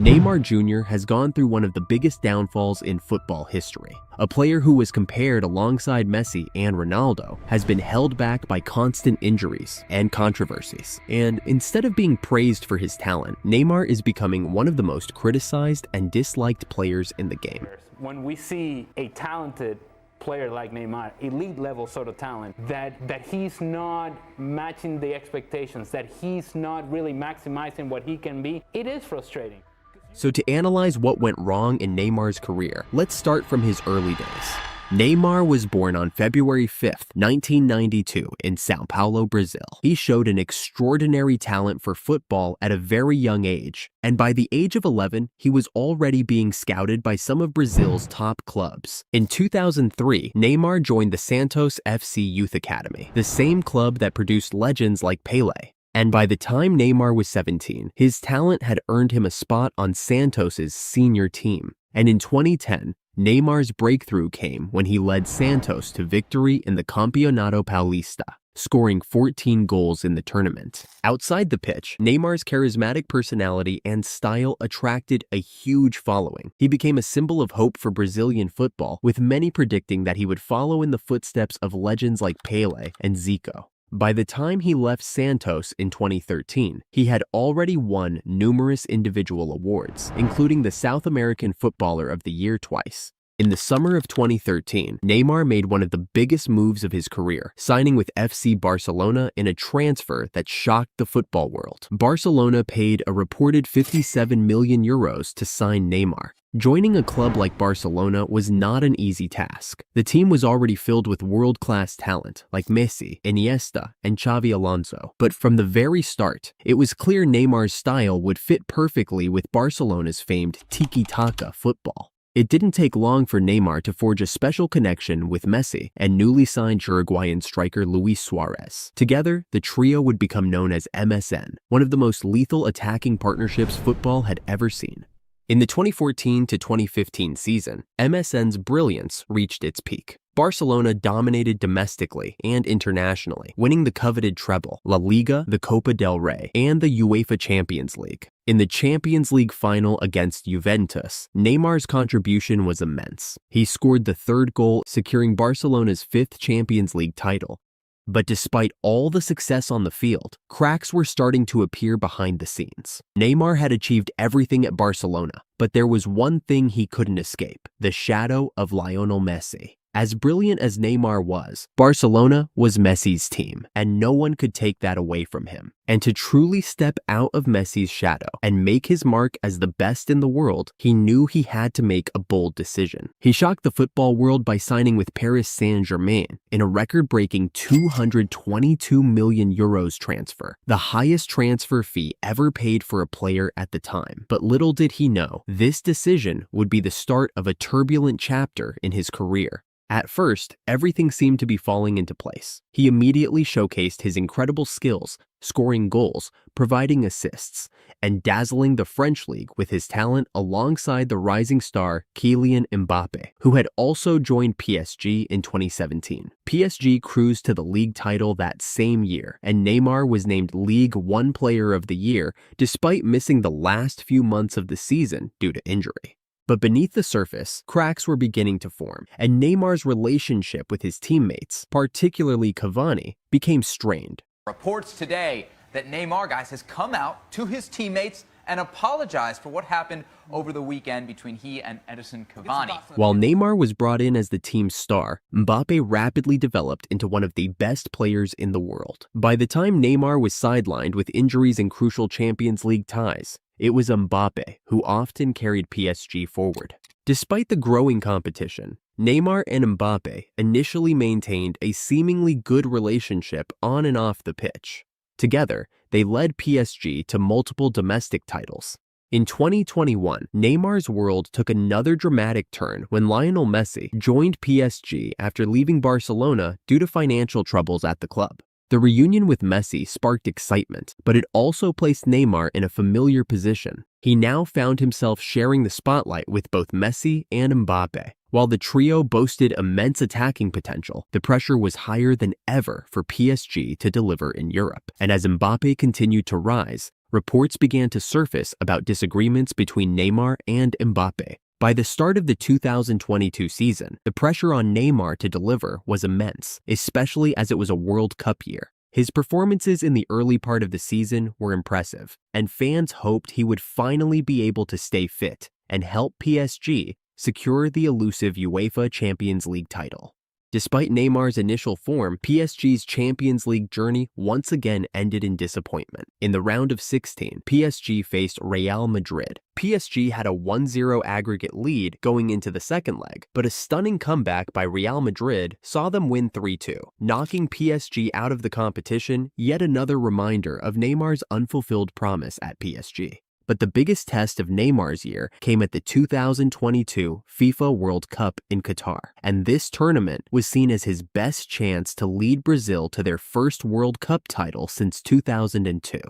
Neymar Jr. has gone through one of the biggest downfalls in football history. A player who was compared alongside Messi and Ronaldo has been held back by constant injuries and controversies. And instead of being praised for his talent, Neymar is becoming one of the most criticized and disliked players in the game. When we see a talented player like Neymar, elite level sort of talent, that he's not matching the expectations, that he's not really maximizing what he can be, it is frustrating. So to analyze what went wrong in Neymar's career, let's start from his early days. Neymar was born on February 5th, 1992 in Sao Paulo, Brazil. He showed an extraordinary talent for football at a very young age, and by the age of 11, he was already being scouted by some of Brazil's top clubs. In 2003, Neymar joined the Santos FC Youth Academy, the same club that produced legends like Pelé. And by the time Neymar was 17, his talent had earned him a spot on Santos's senior team. And in 2010, Neymar's breakthrough came when he led Santos to victory in the Campeonato Paulista, scoring 14 goals in the tournament. Outside the pitch, Neymar's charismatic personality and style attracted a huge following. He became a symbol of hope for Brazilian football, with many predicting that he would follow in the footsteps of legends like Pelé and Zico. By the time he left Santos in 2013, he had already won numerous individual awards, including the South American Footballer of the Year twice. In the summer of 2013, Neymar made one of the biggest moves of his career, signing with FC Barcelona in a transfer that shocked the football world. Barcelona paid a reported 57 million euros to sign Neymar. Joining a club like Barcelona was not an easy task. The team was already filled with world-class talent like Messi, Iniesta, and Xavi Alonso. But from the very start, it was clear Neymar's style would fit perfectly with Barcelona's famed tiki-taka football. It didn't take long for Neymar to forge a special connection with Messi and newly signed Uruguayan striker Luis Suarez. Together, the trio would become known as MSN, one of the most lethal attacking partnerships football had ever seen. In the 2014 to 2015 season, MSN's brilliance reached its peak. Barcelona dominated domestically and internationally, winning the coveted treble, La Liga, the Copa del Rey, and the UEFA Champions League. In the Champions League final against Juventus, Neymar's contribution was immense. He scored the third goal, securing Barcelona's fifth Champions League title. But despite all the success on the field, cracks were starting to appear behind the scenes. Neymar had achieved everything at Barcelona, but there was one thing he couldn't escape: the shadow of Lionel Messi. As brilliant as Neymar was, Barcelona was Messi's team, and no one could take that away from him. And to truly step out of Messi's shadow and make his mark as the best in the world, he knew he had to make a bold decision. He shocked the football world by signing with Paris Saint-Germain in a record-breaking 222 million euros transfer, the highest transfer fee ever paid for a player at the time. But little did he know, this decision would be the start of a turbulent chapter in his career. At first, everything seemed to be falling into place. He immediately showcased his incredible skills, scoring goals, providing assists, and dazzling the French league with his talent alongside the rising star Kylian Mbappe, who had also joined PSG in 2017. PSG cruised to the league title that same year, and Neymar was named League One Player of the Year despite missing the last few months of the season due to injury. But beneath the surface, cracks were beginning to form, and Neymar's relationship with his teammates, particularly Cavani, became strained. Reports today that Neymar, guys, has come out to his teammates and apologized for what happened over the weekend between he and Edison Cavani. While Neymar was brought in as the team's star, Mbappe rapidly developed into one of the best players in the world. By the time Neymar was sidelined with injuries and crucial Champions League ties, it was Mbappe who often carried PSG forward. Despite the growing competition, Neymar and Mbappe initially maintained a seemingly good relationship on and off the pitch. Together, they led PSG to multiple domestic titles. In 2021, Neymar's world took another dramatic turn when Lionel Messi joined PSG after leaving Barcelona due to financial troubles at the club. The reunion with Messi sparked excitement, but it also placed Neymar in a familiar position. He now found himself sharing the spotlight with both Messi and Mbappe. While the trio boasted immense attacking potential, the pressure was higher than ever for PSG to deliver in Europe. And as Mbappe continued to rise, reports began to surface about disagreements between Neymar and Mbappe. By the start of the 2022 season, the pressure on Neymar to deliver was immense, especially as it was a World Cup year. His performances in the early part of the season were impressive, and fans hoped he would finally be able to stay fit and help PSG secure the elusive UEFA Champions League title. Despite Neymar's initial form, PSG's Champions League journey once again ended in disappointment. In the round of 16, PSG faced Real Madrid. PSG had a 1-0 aggregate lead going into the second leg, but a stunning comeback by Real Madrid saw them win 3-2, knocking PSG out of the competition, yet another reminder of Neymar's unfulfilled promise at PSG. But the biggest test of Neymar's year came at the 2022 FIFA World Cup in Qatar, and this tournament was seen as his best chance to lead Brazil to their first World Cup title since 2002.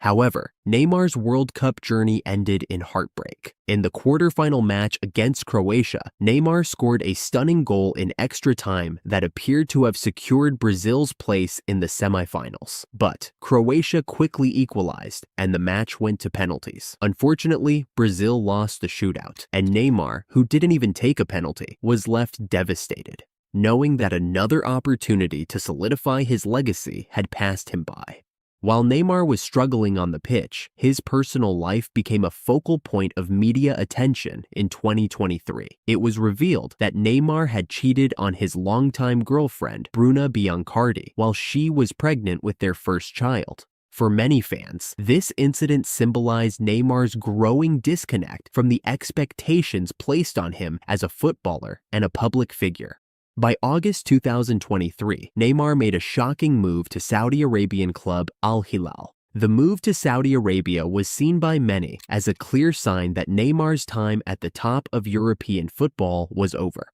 However, Neymar's World Cup journey ended in heartbreak. In the quarterfinal match against Croatia, Neymar scored a stunning goal in extra time that appeared to have secured Brazil's place in the semifinals. But Croatia quickly equalized, and the match went to penalties. Unfortunately, Brazil lost the shootout, and Neymar, who didn't even take a penalty, was left devastated, knowing that another opportunity to solidify his legacy had passed him by. While Neymar was struggling on the pitch, his personal life became a focal point of media attention in 2023. It was revealed that Neymar had cheated on his longtime girlfriend, Bruna Biancardi, while she was pregnant with their first child. For many fans, this incident symbolized Neymar's growing disconnect from the expectations placed on him as a footballer and a public figure. By August 2023, Neymar made a shocking move to Saudi Arabian club Al Hilal. The move to Saudi Arabia was seen by many as a clear sign that Neymar's time at the top of European football was over.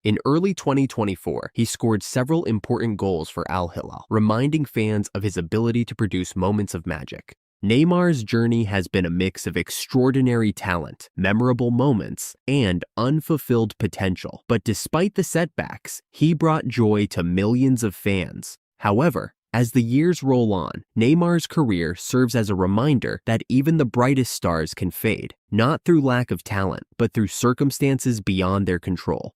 In early 2024, he scored several important goals for Al Hilal, reminding fans of his ability to produce moments of magic. Neymar's journey has been a mix of extraordinary talent, memorable moments, and unfulfilled potential. But despite the setbacks, he brought joy to millions of fans. However, as the years roll on, Neymar's career serves as a reminder that even the brightest stars can fade, not through lack of talent, but through circumstances beyond their control.